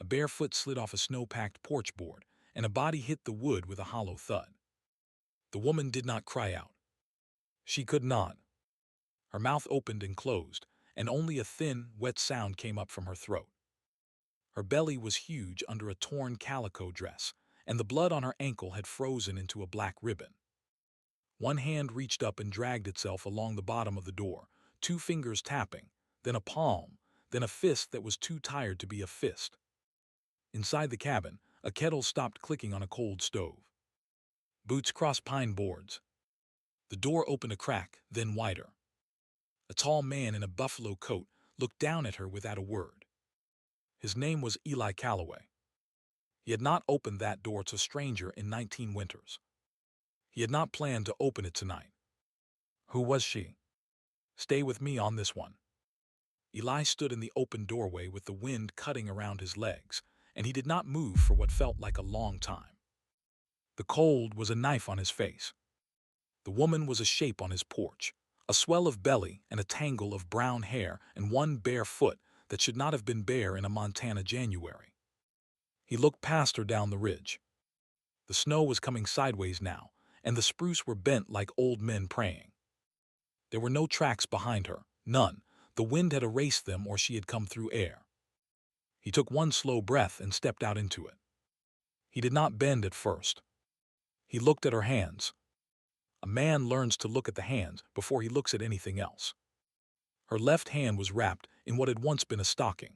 bare foot slid off a snow-packed porch board, and a body hit the wood with a hollow thud. The woman did not cry out. She could not. Her mouth opened and closed, and only a thin, wet sound came up from her throat. Her belly was huge under a torn calico dress, and the blood on her ankle had frozen into a black ribbon. One hand reached up and dragged itself along the bottom of the door, two fingers tapping, then a palm, then a fist that was too tired to be a fist. Inside the cabin, a kettle stopped clicking on a cold stove. Boots crossed pine boards. The door opened a crack, then wider. A tall man in a buffalo coat looked down at her without a word. His name was Eli Calloway. He had not opened that door to a stranger in 19 winters. He had not planned to open it tonight. Who was she? Stay with me on this one. Eli stood in the open doorway with the wind cutting around his legs, and he did not move for what felt like a long time. The cold was a knife on his face. The woman was a shape on his porch, a swell of belly and a tangle of brown hair and one bare foot that should not have been bare in a Montana January. He looked past her down the ridge. The snow was coming sideways now, and the spruce were bent like old men praying. There were no tracks behind her, none. The wind had erased them or she had come through air. He took one slow breath and stepped out into it. He did not bend at first. He looked at her hands. A man learns to look at the hands before he looks at anything else. Her left hand was wrapped in what had once been a stocking.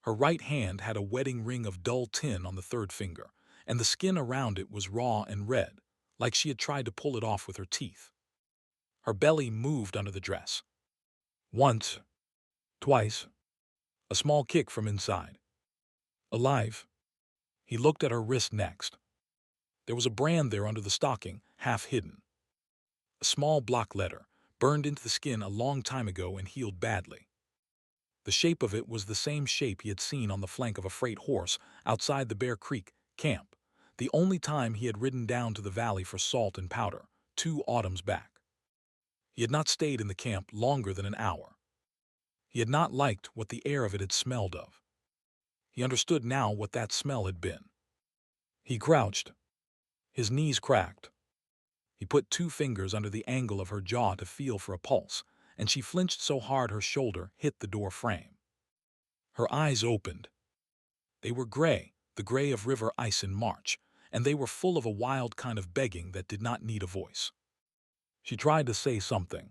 Her right hand had a wedding ring of dull tin on the third finger, and the skin around it was raw and red, like she had tried to pull it off with her teeth. Her belly moved under the dress. Once, twice, a small kick from inside. Alive. He looked at her wrist next. There was a brand there under the stocking, half hidden. A small block letter, burned into the skin a long time ago and healed badly. The shape of it was the same shape he had seen on the flank of a freight horse outside the Bear Creek camp, the only time he had ridden down to the valley for salt and powder, 2 autumns back. He had not stayed in the camp longer than an hour. He had not liked what the air of it had smelled of. He understood now what that smell had been. He crouched. His knees cracked. He put 2 fingers under the angle of her jaw to feel for a pulse, and she flinched so hard her shoulder hit the door frame. Her eyes opened. They were gray, the gray of river ice in March, and they were full of a wild kind of begging that did not need a voice. She tried to say something.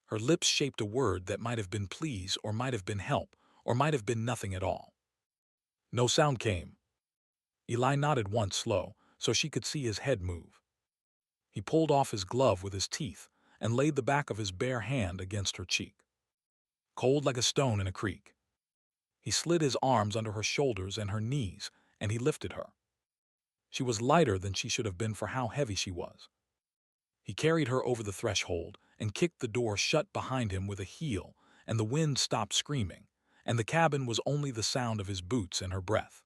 Her lips shaped a word that might have been please or might have been help or might have been nothing at all. No sound came. Eli nodded once slow, so she could see his head move. He pulled off his glove with his teeth and laid the back of his bare hand against her cheek. Cold like a stone in a creek. He slid his arms under her shoulders and her knees, and he lifted her. She was lighter than she should have been for how heavy she was. He carried her over the threshold and kicked the door shut behind him with a heel, and the wind stopped screaming, and the cabin was only the sound of his boots and her breath.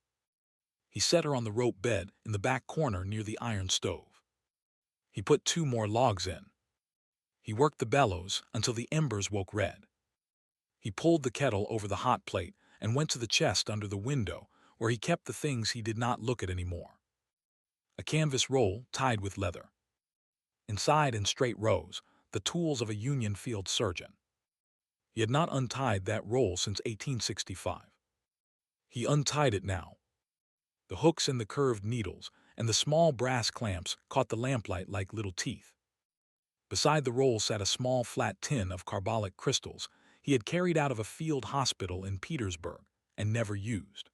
He set her on the rope bed in the back corner near the iron stove. He put 2 more logs in. He worked the bellows until the embers woke red. He pulled the kettle over the hot plate and went to the chest under the window where he kept the things he did not look at anymore. A canvas roll tied with leather. Inside in straight rows, the tools of a Union field surgeon. He had not untied that roll since 1865. He untied it now. The hooks and the curved needles and the small brass clamps caught the lamplight like little teeth. Beside the roll sat a small flat tin of carbolic crystals he had carried out of a field hospital in Petersburg and never used.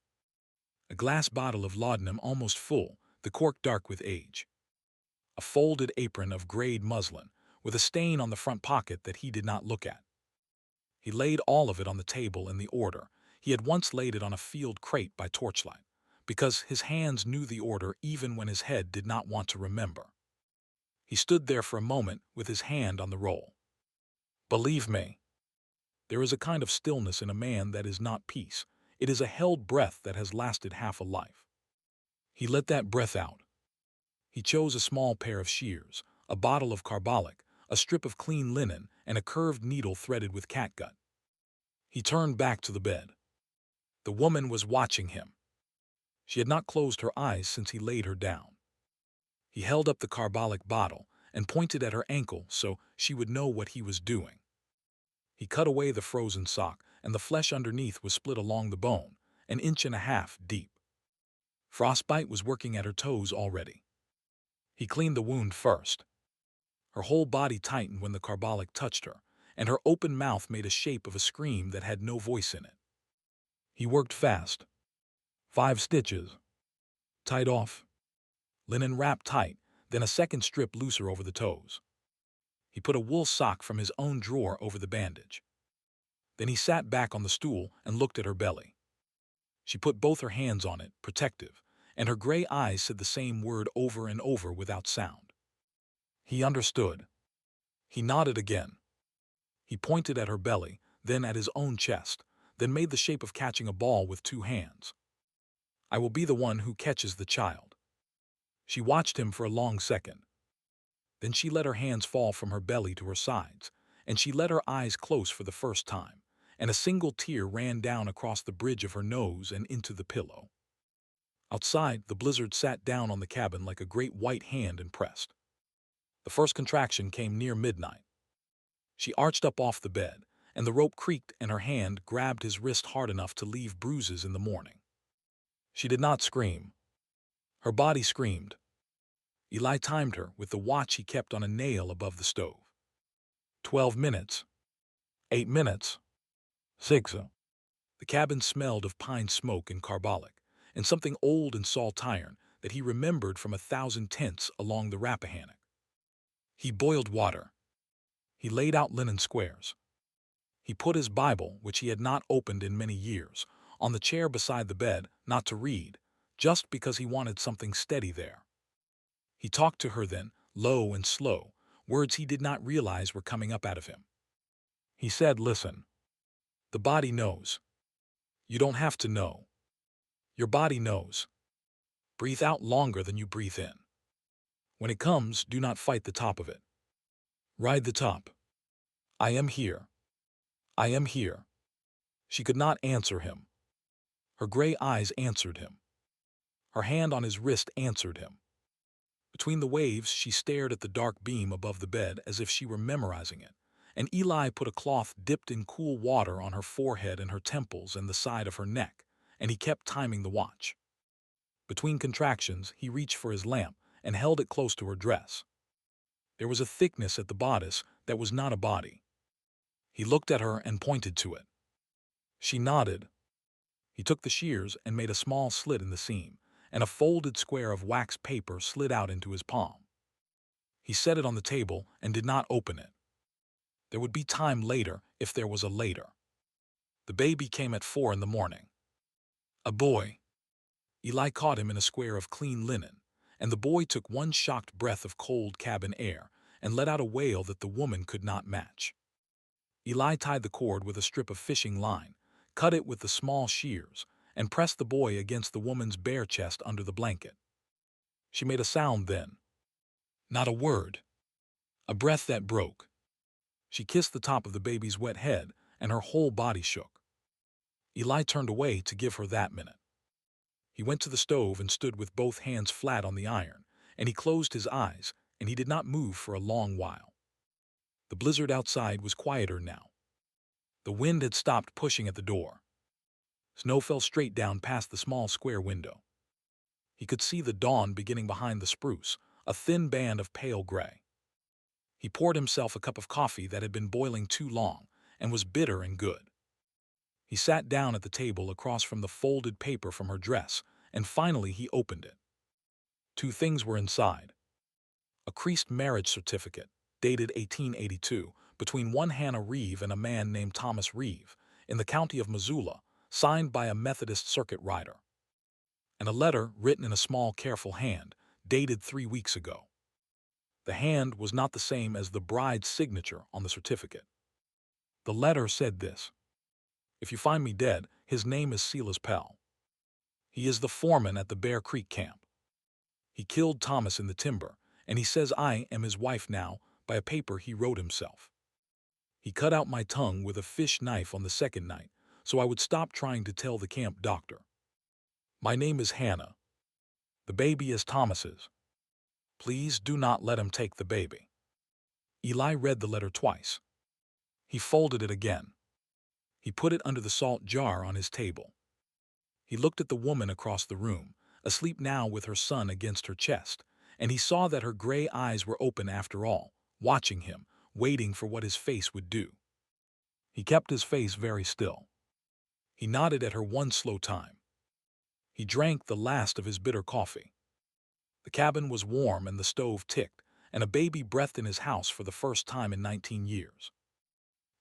A glass bottle of laudanum almost full, the cork dark with age. A folded apron of grayed muslin with a stain on the front pocket that he did not look at. He laid all of it on the table in the order he had once laid it on a field crate by torchlight, because his hands knew the order even when his head did not want to remember. He stood there for a moment with his hand on the roll. Believe me, there is a kind of stillness in a man that is not peace. It is a held breath that has lasted half a life. He let that breath out. He chose a small pair of shears, a bottle of carbolic, a strip of clean linen, and a curved needle threaded with catgut. He turned back to the bed. The woman was watching him. She had not closed her eyes since he laid her down. He held up the carbolic bottle and pointed at her ankle so she would know what he was doing. He cut away the frozen sock, and the flesh underneath was split along the bone, an inch and a half deep. Frostbite was working at her toes already. He cleaned the wound first. Her whole body tightened when the carbolic touched her, and her open mouth made a shape of a scream that had no voice in it. He worked fast. 5 stitches. Tight off. Linen wrapped tight, then a second strip looser over the toes. He put a wool sock from his own drawer over the bandage. Then he sat back on the stool and looked at her belly. She put both her hands on it, protective, and her gray eyes said the same word over and over without sound. He understood. He nodded again. He pointed at her belly, then at his own chest, then made the shape of catching a ball with 2 hands. I will be the one who catches the child. She watched him for a long second. Then she let her hands fall from her belly to her sides, and she let her eyes close for the first time, and a single tear ran down across the bridge of her nose and into the pillow. Outside, the blizzard sat down on the cabin like a great white hand and pressed. The first contraction came near midnight. She arched up off the bed, and the rope creaked and her hand grabbed his wrist hard enough to leave bruises in the morning. She did not scream. Her body screamed. Eli timed her with the watch he kept on a nail above the stove. 12 minutes. 8 minutes. 6. The cabin smelled of pine smoke and carbolic, and something old and salt iron that he remembered from 1,000 tents along the Rappahannock. He boiled water. He laid out linen squares. He put his Bible, which he had not opened in many years, on the chair beside the bed, not to read, just because he wanted something steady there. He talked to her then, low and slow, words he did not realize were coming up out of him. He said, "Listen. The body knows. You don't have to know. Your body knows. Breathe out longer than you breathe in. When it comes, do not fight the top of it. Ride the top. I am here. I am here." She could not answer him. Her gray eyes answered him. Her hand on his wrist answered him. Between the waves, she stared at the dark beam above the bed as if she were memorizing it, and Eli put a cloth dipped in cool water on her forehead and her temples and the side of her neck, and he kept timing the watch. Between contractions, he reached for his lamp and held it close to her dress. There was a thickness at the bodice that was not a body. He looked at her and pointed to it. She nodded. He took the shears and made a small slit in the seam, and a folded square of wax paper slid out into his palm. He set it on the table and did not open it. There would be time later if there was a later. The baby came at 4 in the morning. A boy. Eli caught him in a square of clean linen, and the boy took one shocked breath of cold cabin air and let out a wail that the woman could not match. Eli tied the cord with a strip of fishing line, cut it with the small shears, and pressed the boy against the woman's bare chest under the blanket. She made a sound then. Not a word. A breath that broke. She kissed the top of the baby's wet head, and her whole body shook. Eli turned away to give her that minute. He went to the stove and stood with both hands flat on the iron, and he closed his eyes, and he did not move for a long while. The blizzard outside was quieter now. The wind had stopped pushing at the door. Snow fell straight down past the small square window. He could see the dawn beginning behind the spruce, a thin band of pale gray. He poured himself a cup of coffee that had been boiling too long and was bitter and good. He sat down at the table across from the folded paper from her dress, and finally he opened it. 2 things were inside. A creased marriage certificate, dated 1882, between one Hannah Reeve and a man named Thomas Reeve, in the county of Missoula, signed by a Methodist circuit rider. And a letter written in a small, careful hand, dated 3 weeks ago. The hand was not the same as the bride's signature on the certificate. The letter said this: "If you find me dead, his name is Silas Pell. He is the foreman at the Bear Creek camp. He killed Thomas in the timber, and he says I am his wife now by a paper he wrote himself. He cut out my tongue with a fish knife on the second night, so I would stop trying to tell the camp doctor. My name is Hannah. The baby is Thomas's. Please do not let him take the baby. Eli read the letter twice. He folded it again. He put it under the salt jar on his table. He looked at the woman across the room, asleep now with her son against her chest, and he saw that her gray eyes were open after all, watching him, waiting for what his face would do. He kept his face very still. He nodded at her one slow time. He drank the last of his bitter coffee. The cabin was warm and the stove ticked, and a baby breathed in his house for the first time in 19 years.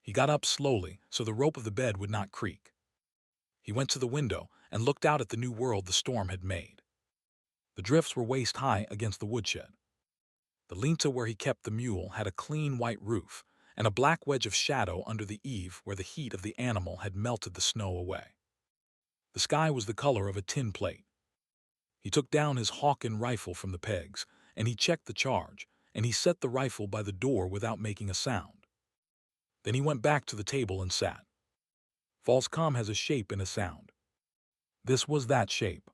He got up slowly so the rope of the bed would not creak. He went to the window and looked out at the new world the storm had made. The drifts were waist-high against the woodshed. The linta where he kept the mule had a clean white roof and a black wedge of shadow under the eave where the heat of the animal had melted the snow away. The sky was the color of a tin plate. He took down his Hawken rifle from the pegs, and he checked the charge, and he set the rifle by the door without making a sound. Then he went back to the table and sat. False calm has a shape and a sound. This was that shape.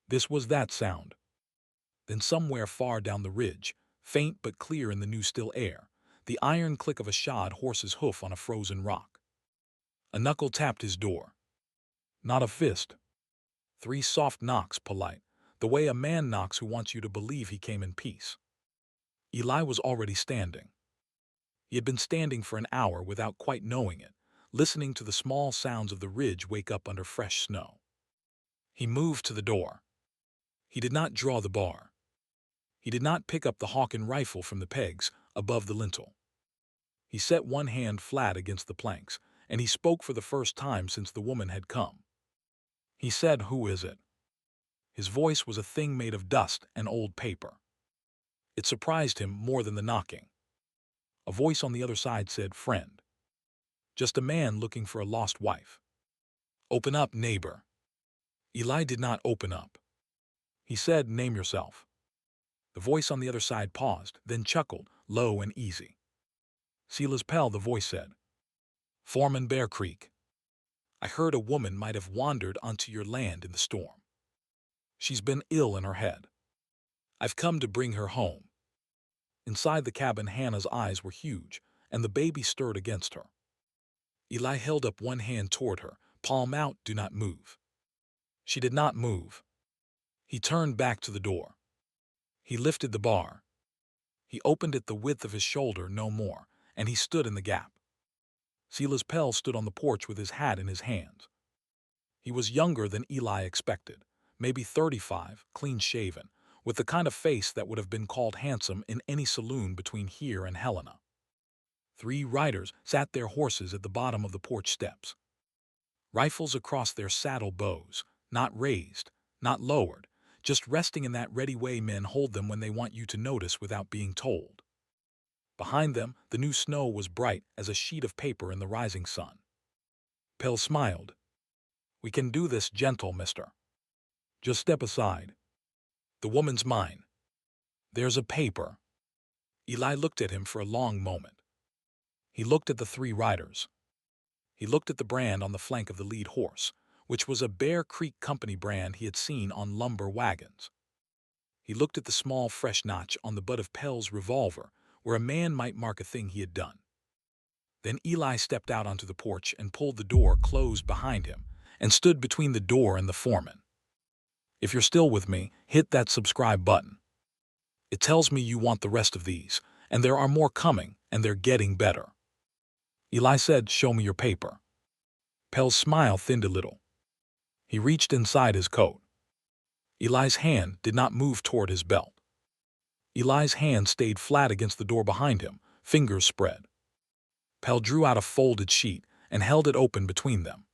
This was that sound. Then somewhere far down the ridge, faint but clear in the new still air, the iron click of a shod horse's hoof on a frozen rock. A knuckle tapped his door. Not a fist. 3 soft knocks, polite, the way a man knocks who wants you to believe he came in peace. Eli was already standing. He had been standing for an hour without quite knowing it, listening to the small sounds of the ridge wake up under fresh snow. He moved to the door. He did not draw the bar. He did not pick up the Hawken rifle from the pegs above the lintel. He set one hand flat against the planks, and he spoke for the first time since the woman had come. He said, "Who is it?" His voice was a thing made of dust and old paper. It surprised him more than the knocking. A voice on the other side said, "Friend." Just a man looking for a lost wife. "Open up, neighbor." Eli did not open up. He said, "Name yourself." The voice on the other side paused, then chuckled, low and easy. "Silas Pell," the voice said. "Foreman Bear Creek. I heard a woman might have wandered onto your land in the storm. She's been ill in her head. I've come to bring her home." Inside the cabin, Hannah's eyes were huge, and the baby stirred against her. Eli held up one hand toward her, palm out, "Do not move." She did not move. He turned back to the door. He lifted the bar. He opened it the width of his shoulder, no more, and he stood in the gap. Silas Pell stood on the porch with his hat in his hands. He was younger than Eli expected, maybe 35, clean-shaven, with the kind of face that would have been called handsome in any saloon between here and Helena. 3 riders sat their horses at the bottom of the porch steps. Rifles across their saddle bows, not raised, not lowered, just resting in that ready way men hold them when they want you to notice without being told. Behind them, the new snow was bright as a sheet of paper in the rising sun. Pell smiled. "We can do this, gentle mister. Just step aside. The woman's mine. There's a paper." Eli looked at him for a long moment. He looked at the 3 riders. He looked at the brand on the flank of the lead horse, which was a Bear Creek Company brand he had seen on lumber wagons. He looked at the small fresh notch on the butt of Pell's revolver, where a man might mark a thing he had done. Then Eli stepped out onto the porch and pulled the door closed behind him and stood between the door and the foreman. "If you're still with me, hit that subscribe button. It tells me you want the rest of these, and there are more coming, and they're getting better." Eli said, "Show me your paper." Pell's smile thinned a little. He reached inside his coat. Eli's hand did not move toward his belt. Eli's hand stayed flat against the door behind him, fingers spread. Pell drew out a folded sheet and held it open between them.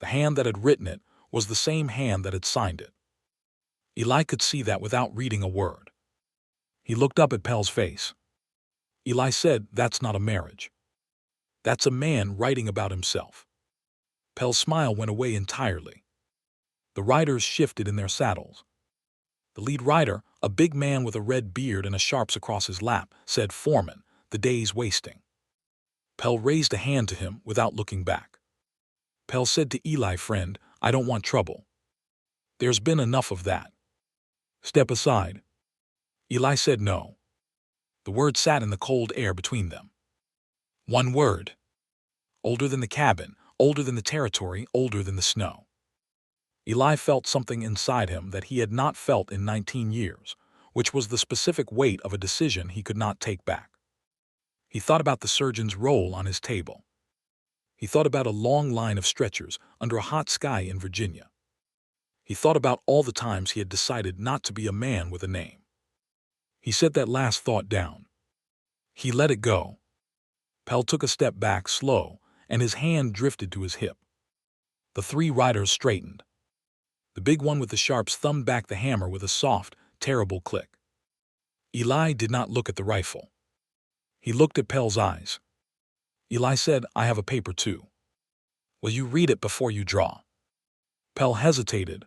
The hand that had written it was the same hand that had signed it. Eli could see that without reading a word. He looked up at Pell's face. Eli said, "That's not a marriage. That's a man writing about himself." Pell's smile went away entirely. The riders shifted in their saddles. The lead rider, a big man with a red beard and a sharps across his lap, said, "Foreman, the day's wasting." Pell raised a hand to him without looking back. Pell said to Eli, "Friend, I don't want trouble. There's been enough of that. Step aside." Eli said no. The word sat in the cold air between them. One word. Older than the cabin, older than the territory, older than the snow. Eli felt something inside him that he had not felt in 19 years, which was the specific weight of a decision he could not take back. He thought about the surgeon's roll on his table. He thought about a long line of stretchers under a hot sky in Virginia. He thought about all the times he had decided not to be a man with a name. He set that last thought down. He let it go. Pell took a step back, slow, and his hand drifted to his hip. The three riders straightened. The big one with the sharps thumbed back the hammer with a soft, terrible click. Eli did not look at the rifle. He looked at Pell's eyes. Eli said, "I have a paper too. Will you read it before you draw?" Pell hesitated.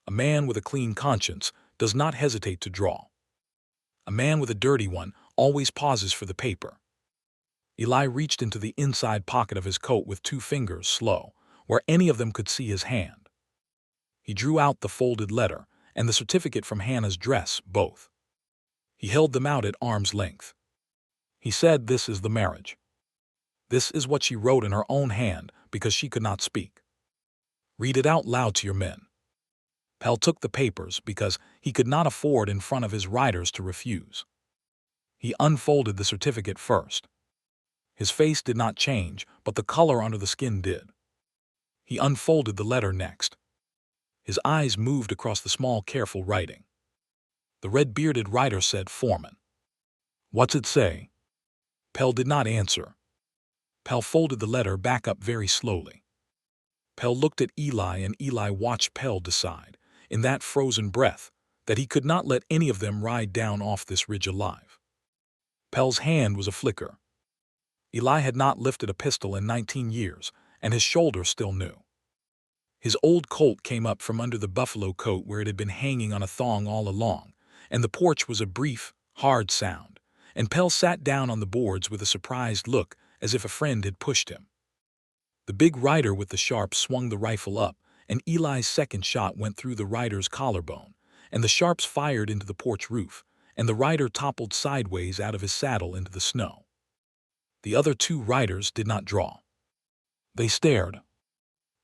A man with a clean conscience does not hesitate to draw. A man with a dirty one always pauses for the paper. Eli reached into the inside pocket of his coat with 2 fingers, slow, where any of them could see his hand. He drew out the folded letter and the certificate from Hannah's dress, both. He held them out at arm's length. He said, "This is the marriage. This is what she wrote in her own hand because she could not speak. Read it out loud to your men." Pell took the papers because he could not afford in front of his riders to refuse. He unfolded the certificate first. His face did not change, but the color under the skin did. He unfolded the letter next. His eyes moved across the small, careful writing. The red-bearded writer said, "Foreman." "What's it say?" Pell did not answer. Pell folded the letter back up very slowly. Pell looked at Eli, and Eli watched Pell decide, in that frozen breath, that he could not let any of them ride down off this ridge alive. Pell's hand was a flicker. Eli had not lifted a pistol in 19 years, and his shoulder still knew. His old Colt came up from under the buffalo coat where it had been hanging on a thong all along, and the porch was a brief, hard sound, and Pell sat down on the boards with a surprised look as if a friend had pushed him. The big rider with the sharp swung the rifle up, and Eli's second shot went through the rider's collarbone, and the sharps fired into the porch roof, and the rider toppled sideways out of his saddle into the snow. The other 2 riders did not draw. They stared.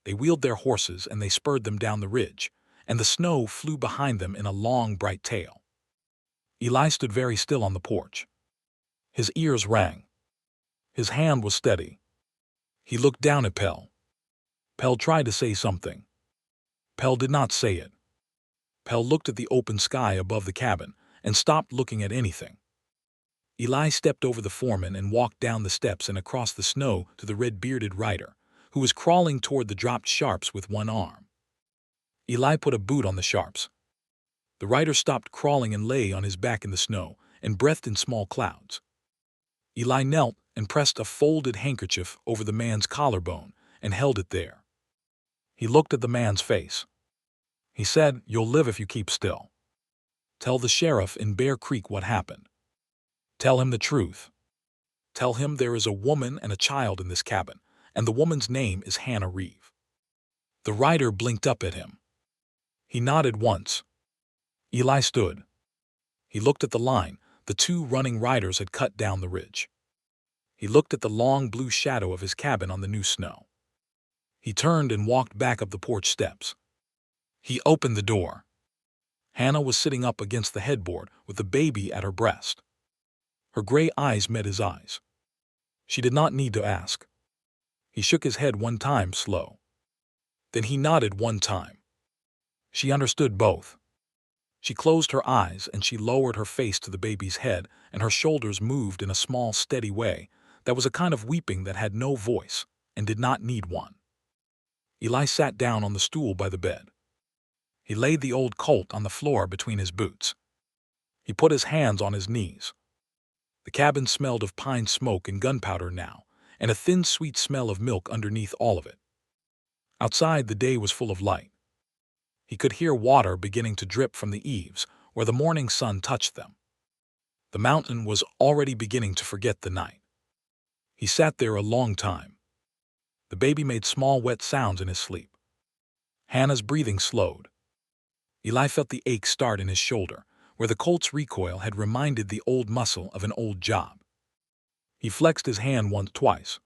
They wheeled their horses and they spurred them down the ridge, and the snow flew behind them in a long, bright tail. Eli stood very still on the porch. His ears rang. His hand was steady. He looked down at Pell. Pell tried to say something. Pell did not say it. Pell looked at the open sky above the cabin and stopped looking at anything. Eli stepped over the foreman and walked down the steps and across the snow to the red-bearded rider, who was crawling toward the dropped sharps with one arm. Eli put a boot on the sharps. The rider stopped crawling and lay on his back in the snow and breathed in small clouds. Eli knelt and pressed a folded handkerchief over the man's collarbone and held it there. He looked at the man's face. He said, "You'll live if you keep still. Tell the sheriff in Bear Creek what happened. Tell him the truth. Tell him there is a woman and a child in this cabin, and the woman's name is Hannah Reeve." The rider blinked up at him. He nodded once. Eli stood. He looked at the line the 2 running riders had cut down the ridge. He looked at the long blue shadow of his cabin on the new snow. He turned and walked back up the porch steps. He opened the door. Hannah was sitting up against the headboard with the baby at her breast. Her gray eyes met his eyes. She did not need to ask. He shook his head one time, slow. Then he nodded one time. She understood both. She closed her eyes and she lowered her face to the baby's head, and her shoulders moved in a small, steady way that was a kind of weeping that had no voice and did not need one. Eli sat down on the stool by the bed. He laid the old Colt on the floor between his boots. He put his hands on his knees. The cabin smelled of pine smoke and gunpowder now, and a thin, sweet smell of milk underneath all of it. Outside, the day was full of light. He could hear water beginning to drip from the eaves where the morning sun touched them. The mountain was already beginning to forget the night. He sat there a long time. The baby made small wet sounds in his sleep. Hannah's breathing slowed. Eli felt the ache start in his shoulder, where the Colt's recoil had reminded the old muscle of an old job. He flexed his hand twice.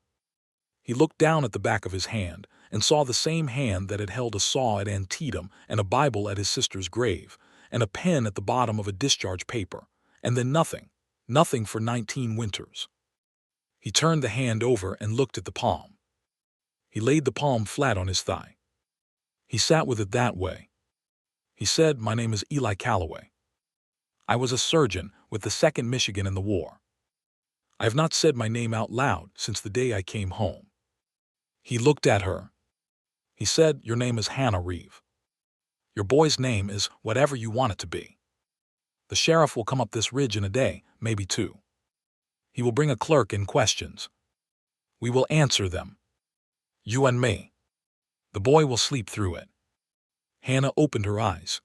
He looked down at the back of his hand and saw the same hand that had held a saw at Antietam and a Bible at his sister's grave, and a pen at the bottom of a discharge paper, and then nothing for 19 winters. He turned the hand over and looked at the palm. He laid the palm flat on his thigh. He sat with it that way. He said, "My name is Eli Calloway. I was a surgeon with the 2nd Michigan in the war. I have not said my name out loud since the day I came home." He looked at her. He said, "Your name is Hannah Reeve. Your boy's name is whatever you want it to be. The sheriff will come up this ridge in a day, maybe 2. He will bring a clerk in questions. We will answer them. You and me. The boy will sleep through it." Hannah opened her eyes.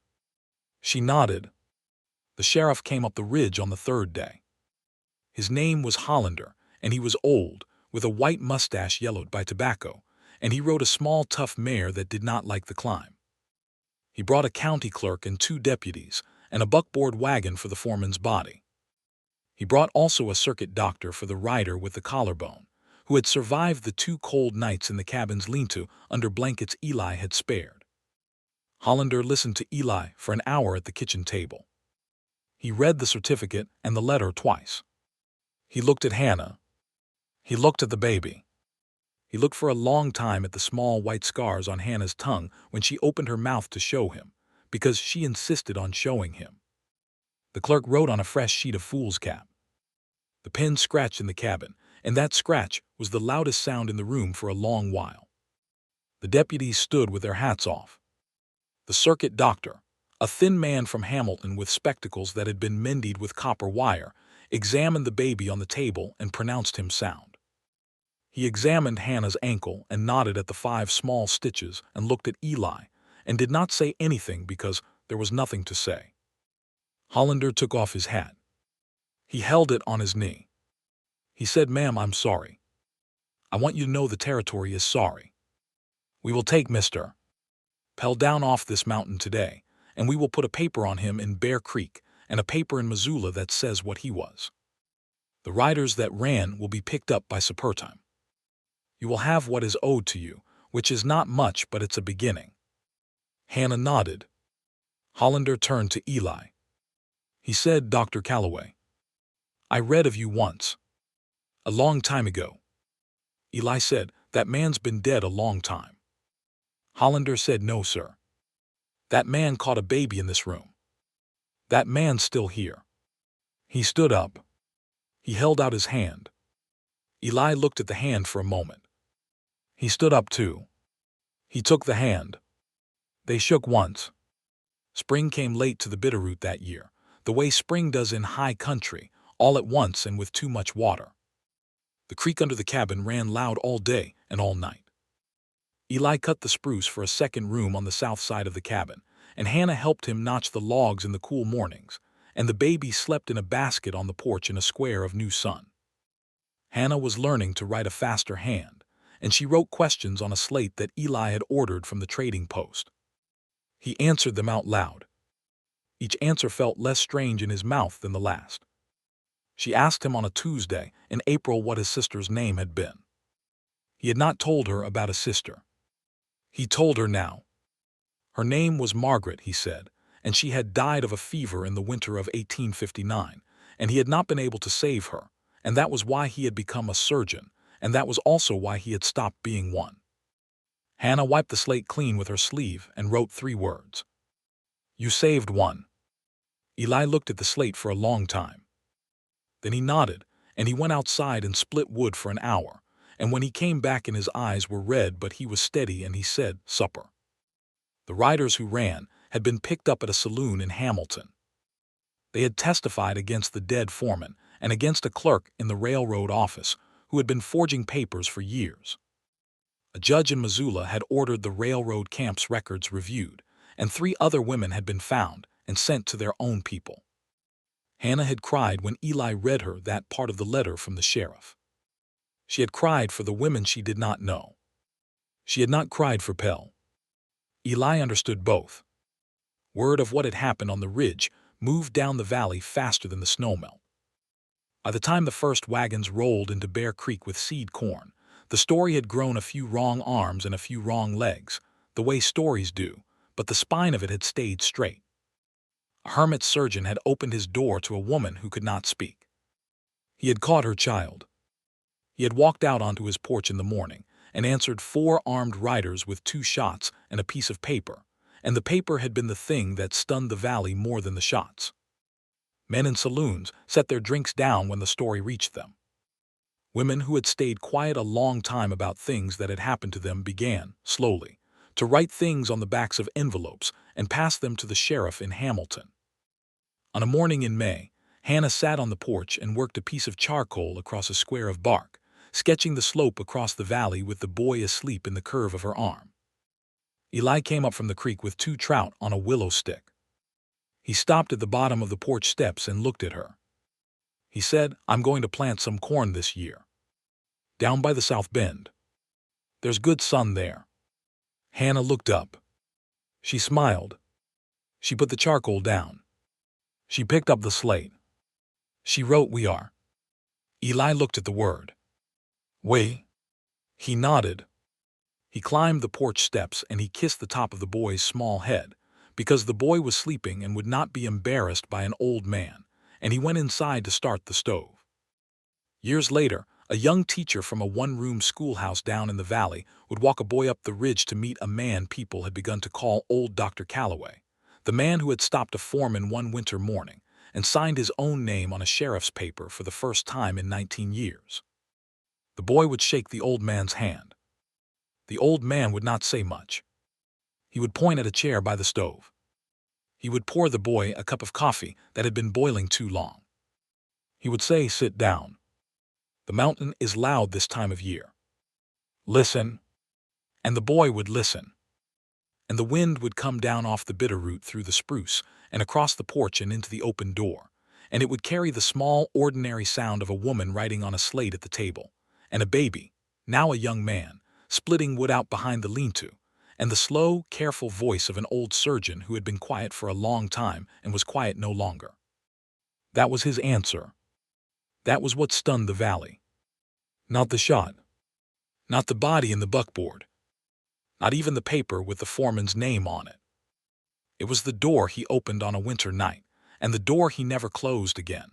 She nodded. The sheriff came up the ridge on the 3rd day. His name was Hollander, and he was old, with a white mustache yellowed by tobacco, and he rode a small tough mare that did not like the climb. He brought a county clerk and 2 deputies, and a buckboard wagon for the foreman's body. He brought also a circuit doctor for the rider with the collarbone, who had survived the 2 cold nights in the cabin's lean-to under blankets Eli had spared. Hollander listened to Eli for an hour at the kitchen table. He read the certificate and the letter twice. He looked at Hannah. He looked at the baby. He looked for a long time at the small white scars on Hannah's tongue when she opened her mouth to show him, because she insisted on showing him. The clerk wrote on a fresh sheet of foolscap. The pen scratched in the cabin, and that scratch was the loudest sound in the room for a long while. The deputies stood with their hats off. The circuit doctor, a thin man from Hamilton with spectacles that had been mended with copper wire, examined the baby on the table and pronounced him sound. He examined Hannah's ankle and nodded at the 5 small stitches and looked at Eli and did not say anything because there was nothing to say. Hollander took off his hat. He held it on his knee. He said, "Ma'am, I'm sorry. I want you to know the territory is sorry. We will take Mr. Pell down off this mountain today, and we will put a paper on him in Bear Creek and a paper in Missoula that says what he was. The riders that ran will be picked up by suppertime. You will have what is owed to you, which is not much, but it's a beginning." Hannah nodded. Hollander turned to Eli. He said, "Dr. Calloway, I read of you once. A long time ago." Eli said, "That man's been dead a long time." Hollander said, "No, sir. That man caught a baby in this room. That man's still here." He stood up. He held out his hand. Eli looked at the hand for a moment. He stood up too. He took the hand. They shook once. Spring came late to the Bitterroot that year, the way spring does in high country, all at once and with too much water. The creek under the cabin ran loud all day and all night. Eli cut the spruce for a second room on the south side of the cabin, and Hannah helped him notch the logs in the cool mornings, and the baby slept in a basket on the porch in a square of new sun. Hannah was learning to write a faster hand, and she wrote questions on a slate that Eli had ordered from the trading post. He answered them out loud. Each answer felt less strange in his mouth than the last. She asked him on a Tuesday in April what his sister's name had been. He had not told her about a sister. He told her now. Her name was Margaret, he said, and she had died of a fever in the winter of 1859, and he had not been able to save her, and that was why he had become a surgeon, and that was also why he had stopped being one. Hannah wiped the slate clean with her sleeve and wrote 3 words. "You saved one." Eli looked at the slate for a long time. Then he nodded, and he went outside and split wood for an hour, and when he came back and his eyes were red but he was steady and he said, "Supper." The riders who ran had been picked up at a saloon in Hamilton. They had testified against the dead foreman and against a clerk in the railroad office who had been forging papers for years. A judge in Missoula had ordered the railroad camp's records reviewed, and 3 other women had been found and sent to their own people. Hannah had cried when Eli read her that part of the letter from the sheriff. She had cried for the women she did not know. She had not cried for Pell. Eli understood both. Word of what had happened on the ridge moved down the valley faster than the snowmelt. By the time the first wagons rolled into Bear Creek with seed corn, the story had grown a few wrong arms and a few wrong legs, the way stories do, but the spine of it had stayed straight. A hermit surgeon had opened his door to a woman who could not speak. He had caught her child. He had walked out onto his porch in the morning and answered 4 armed riders with 2 shots and a piece of paper, and the paper had been the thing that stunned the valley more than the shots. Men in saloons set their drinks down when the story reached them. Women who had stayed quiet a long time about things that had happened to them began, slowly, to write things on the backs of envelopes and pass them to the sheriff in Hamilton. On a morning in May, Hannah sat on the porch and worked a piece of charcoal across a square of bark, sketching the slope across the valley with the boy asleep in the curve of her arm. Eli came up from the creek with 2 trout on a willow stick. He stopped at the bottom of the porch steps and looked at her. He said, "I'm going to plant some corn this year. Down by the South Bend. There's good sun there." Hannah looked up. She smiled. She put the charcoal down. She picked up the slate. She wrote, "We are." Eli looked at the word. "We?" He nodded. He climbed the porch steps and he kissed the top of the boy's small head, because the boy was sleeping and would not be embarrassed by an old man, and he went inside to start the stove. Years later, a young teacher from a one-room schoolhouse down in the valley would walk a boy up the ridge to meet a man people had begun to call Old Dr. Calloway, the man who had stopped a foreman one winter morning and signed his own name on a sheriff's paper for the first time in 19 years. The boy would shake the old man's hand. The old man would not say much. He would point at a chair by the stove. He would pour the boy a cup of coffee that had been boiling too long. He would say, "Sit down. The mountain is loud this time of year. Listen." And the boy would listen. And the wind would come down off the Bitterroot through the spruce and across the porch and into the open door, and it would carry the small, ordinary sound of a woman writing on a slate at the table, and a baby, now a young man, splitting wood out behind the lean-to, and the slow, careful voice of an old surgeon who had been quiet for a long time and was quiet no longer. That was his answer. That was what stunned the valley. Not the shot. Not the body in the buckboard. Not even the paper with the foreman's name on it. It was the door he opened on a winter night, and the door he never closed again.